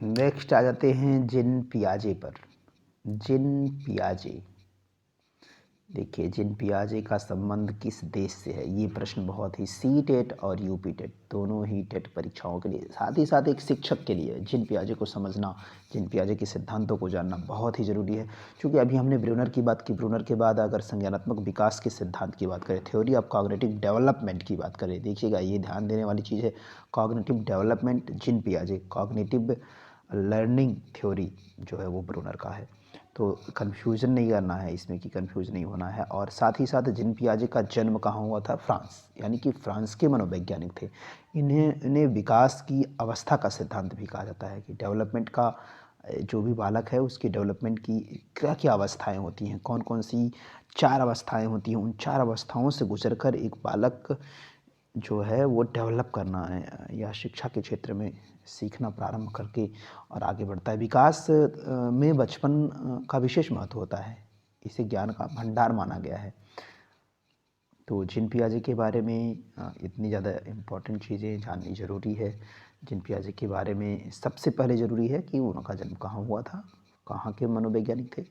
Next आ जाते हैं जिन पियाजे पर। जिन पियाजे, देखिए जिन पियाजे का संबंध किस देश से है? ये प्रश्न बहुत ही सी टेट और यूपी टेट दोनों ही टेट परीक्षाओं के लिए, साथ ही साथ एक शिक्षक के लिए जिन पियाजे को समझना, जिन पियाजे के सिद्धांतों को जानना बहुत ही ज़रूरी है। क्योंकि अभी हमने ब्रूनर की बात की, ब्रूनर के बाद अगर संज्ञानात्मक विकास के सिद्धांत की बात करें, थ्योरी ऑफ कॉग्निटिव डेवलपमेंट की बात करें, देखिएगा ये ध्यान देने वाली चीज़ है। कॉग्निटिव डेवलपमेंट जिन पियाजे, कॉग्निटिव लर्निंग थ्योरी जो है वो ब्रूनर का है। तो कन्फ्यूज़न नहीं करना है इसमें, कि कन्फ्यूज़ नहीं होना है। और साथ ही साथ जिन पियाजे का जन्म कहाँ हुआ था? फ्रांस, यानी कि फ्रांस के मनोवैज्ञानिक थे। इन्हें विकास की अवस्था का सिद्धांत भी कहा जाता है, कि डेवलपमेंट का जो भी बालक है उसकी डेवलपमेंट की क्या क्या अवस्थाएं होती हैं, कौन कौन सी 4 अवस्थाएं होती हैं, उन 4 अवस्थाओं से गुजरकर एक बालक जो है वो डेवलप करना है, या शिक्षा के क्षेत्र में सीखना प्रारंभ करके और आगे बढ़ता है। विकास में बचपन का विशेष महत्व होता है, इसे ज्ञान का भंडार माना गया है। तो जिन पियाजे के बारे में इतनी ज़्यादा इम्पोर्टेंट चीज़ें जाननी ज़रूरी है। जिन पियाजे के बारे में सबसे पहले ज़रूरी है कि उनका जन्म कहाँ हुआ था, कहाँ के मनोवैज्ञानिक थे,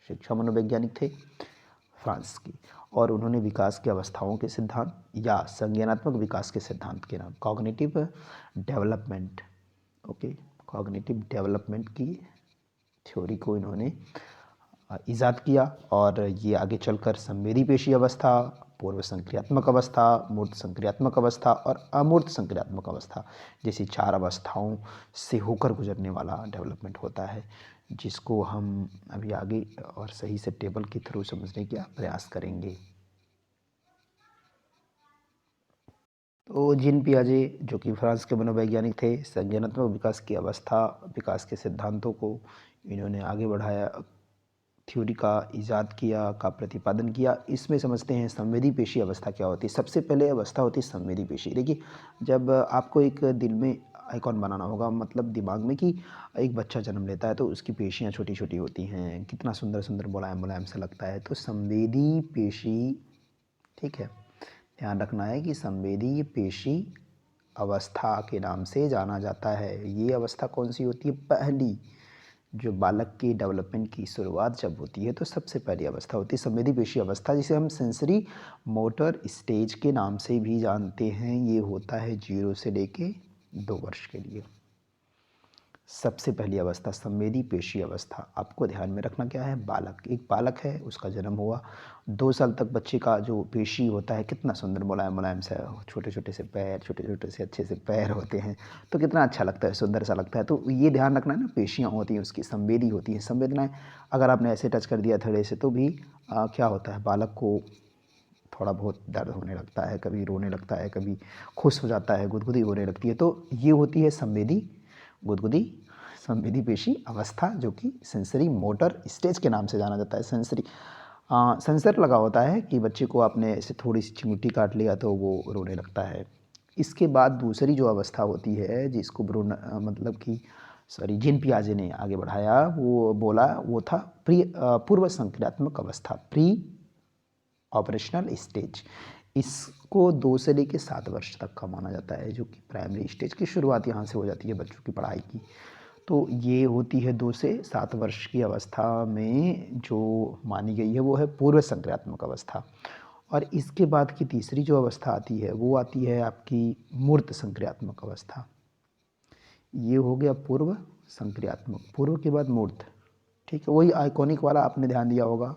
शिक्षा मनोवैज्ञानिक थे, फ्रांस की। और उन्होंने विकास की अवस्थाओं के सिद्धांत या संज्ञानात्मक विकास के सिद्धांत के नाम cognitive development, okay, cognitive development की थ्योरी को इन्होंने ईजाद किया। और ये आगे चलकर संवेदी पेशी अवस्था, पूर्व संक्रियात्मक अवस्था, मूर्त संक्रियात्मक अवस्था और अमूर्त संक्रियात्मक अवस्था जैसी 4 अवस्थाओं से होकर गुजरने वाला डेवलपमेंट होता है, जिसको हम अभी आगे और सही से टेबल के थ्रू समझने का प्रयास करेंगे। तो जिन पियाजे जो कि फ्रांस के मनोवैज्ञानिक थे, संज्ञानात्मक विकास की अवस्था, विकास के सिद्धांतों को इन्होंने आगे बढ़ाया, थ्योरी का इजाद किया, का प्रतिपादन किया। इसमें समझते हैं संवेदी पेशी अवस्था क्या होती है। सबसे पहले अवस्था होती है संवेदी पेशी। देखिए जब आपको एक दिल में आइकॉन बनाना होगा, मतलब दिमाग में, कि एक बच्चा जन्म लेता है तो उसकी पेशियाँ छोटी छोटी होती हैं, कितना सुंदर सुंदर मुलायम मुलायम सा लगता है। तो संवेदी पेशी, ठीक है, ध्यान रखना है कि संवेदी पेशी अवस्था के नाम से जाना जाता है। ये अवस्था कौन सी होती है? पहली, जो बालक की डेवलपमेंट की शुरुआत जब होती है तो सबसे पहली अवस्था होती है संवेदी पेशी अवस्था, जिसे हम सेंसरी मोटर स्टेज के नाम से भी जानते हैं। ये होता है 0 से लेके 2 वर्ष के लिए। सबसे पहली अवस्था संवेदी पेशी अवस्था। आपको ध्यान में रखना क्या है? बालक, एक बालक है, उसका जन्म हुआ, 2 साल तक बच्चे का जो पेशी होता है कितना सुंदर मुलायम मुलायम सा, छोटे छोटे से पैर, छोटे छोटे से अच्छे से पैर होते हैं, तो कितना अच्छा लगता है, सुंदर सा लगता है। तो ये ध्यान रखना है ना, पेशियाँ होती हैं उसकी, संवेदी होती हैं। संवेदनाएँ अगर आपने ऐसे टच कर दिया थोड़े से तो भी क्या होता है, बालक को थोड़ा बहुत दर्द होने लगता है, कभी रोने लगता है, कभी खुश हो जाता है, गुदगुदी होने लगती है। तो ये होती है संवेदी गुदगुदी संवेदी पेशी अवस्था, जो कि सेंसरी मोटर स्टेज के नाम से जाना जाता है। सेंसरी सेंसर लगा होता है कि बच्चे को आपने ऐसे थोड़ी सी चिमटी काट लिया तो वो रोने लगता है। इसके बाद दूसरी जो अवस्था होती है, जिसको मतलब कि सॉरी जिन पियाजे ने आगे बढ़ाया, वो बोला वो था पूर्व संक्रियात्मक अवस्था, प्री ऑपरेशनल स्टेज। इसको 2 से लेकर 7 वर्ष तक का माना जाता है, जो कि प्राइमरी स्टेज की शुरुआत यहाँ से हो जाती है बच्चों की पढ़ाई की। तो ये होती है 2 से 7 वर्ष की अवस्था में जो मानी गई है वो है पूर्व संक्रियात्मक अवस्था। और इसके बाद की तीसरी जो अवस्था आती है वो आती है आपकी मूर्त संक्रियात्मक अवस्था। ये हो गया पूर्व संक्रियात्मक, पूर्व के बाद मूर्त, ठीक है, वही आइकॉनिक वाला आपने ध्यान दिया होगा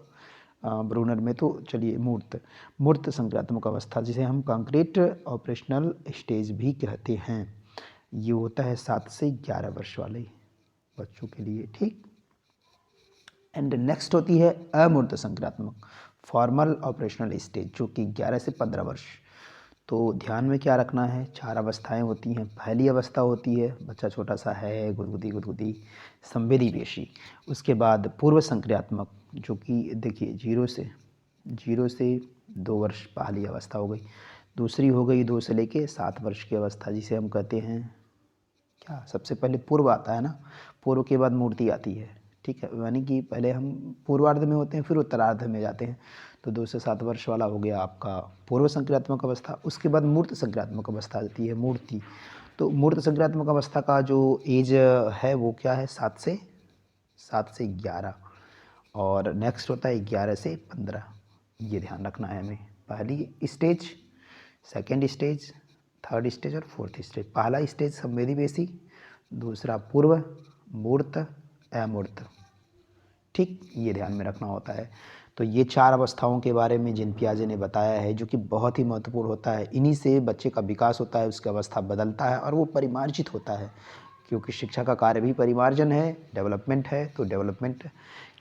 ब्रूनर में। तो चलिए मूर्त, मूर्त संक्रियात्मक अवस्था, जिसे हम कंक्रीट ऑपरेशनल स्टेज भी कहते हैं, ये होता है 7 से 11 वर्ष वाले बच्चों के लिए, ठीक। एंड नेक्स्ट होती है अमूर्त संक्रियात्मक फॉर्मल ऑपरेशनल स्टेज, जो कि 11 से 15 वर्ष। तो ध्यान में क्या रखना है? 4 अवस्थाएं होती हैं। पहली अवस्था होती है बच्चा छोटा सा है, गुदगुदी गुदगुदी, संवेदी पेशी। उसके बाद पूर्व संक्रियात्मक, जो कि देखिए 0 से 2 वर्ष पहली अवस्था हो गई। दूसरी हो गई 2 से लेके 7 वर्ष की अवस्था, जिसे हम कहते हैं क्या? सबसे पहले पूर्व आता है ना, पूर्व के बाद मूर्ति आती है, ठीक है, यानी कि पहले हम पूर्वार्ध में होते हैं फिर उत्तरार्ध में जाते हैं। तो 2 से 7 वर्ष वाला हो गया आपका पूर्व संक्रियात्मक अवस्था। उसके बाद मूर्त संक्रियात्मक अवस्था आती है, मूर्ति। तो मूर्त संक्रियात्मक अवस्था का जो एज है वो क्या है, 7 से 11। और नेक्स्ट होता है 11 से 15। ये ध्यान रखना है हमें। पहली stage, second stage, third stage और फोर्थ स्टेज। पहला स्टेज संवेदी पेशी, दूसरा पूर्व, मूर्त, अमूर्त। ठीक, ये ध्यान में रखना होता है। तो ये 4 अवस्थाओं के बारे में जिन पियाजे ने बताया है, जो कि बहुत ही महत्वपूर्ण होता है। इन्हीं से बच्चे का विकास होता है, उसकी अवस्था बदलता है और वो परिमार्जित होता है, क्योंकि शिक्षा का कार्य भी परिमार्जन है, डेवलपमेंट है। तो डेवलपमेंट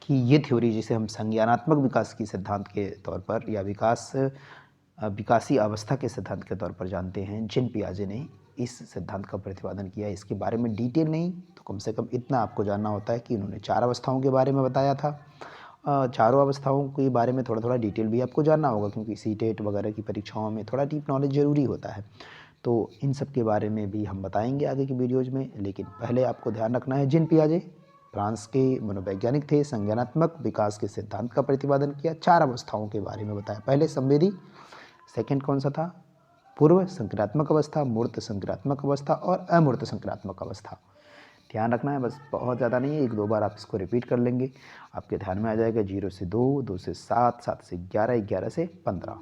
की ये थ्योरी, जिसे हम संज्ञानात्मक विकास की सिद्धांत के तौर पर या विकासी अवस्था के सिद्धांत के तौर पर जानते हैं, जिन पियाजे ने इस सिद्धांत का प्रतिपादन किया। इसके बारे में डिटेल नहीं तो कम से कम इतना आपको जानना होता है कि उन्होंने 4 अवस्थाओं के बारे में बताया था। चारों अवस्थाओं के बारे में थोड़ा थोड़ा डिटेल भी आपको जानना होगा, क्योंकि सीटेट वगैरह की परीक्षाओं में थोड़ा डीप नॉलेज ज़रूरी होता है। तो इन सब के बारे में भी हम बताएंगे आगे की वीडियोज़ में। लेकिन पहले आपको ध्यान रखना है, जिन पियाजे फ्रांस के मनोवैज्ञानिक थे, संज्ञानात्मक विकास के सिद्धांत का प्रतिपादन किया, 4 अवस्थाओं के बारे में बताया। पहले संवेदी, सेकंड कौन सा था, पूर्व संक्रियात्मक अवस्था, मूर्त संक्रियात्मक अवस्था और अमूर्त संक्रियात्मक अवस्था। ध्यान रखना है, बस बहुत ज़्यादा नहीं है, 1-2 बार आप इसको रिपीट कर लेंगे, आपके ध्यान में आ जाएगा। 0 से 2, 2 से 7, 7 से 11, 11 से 15।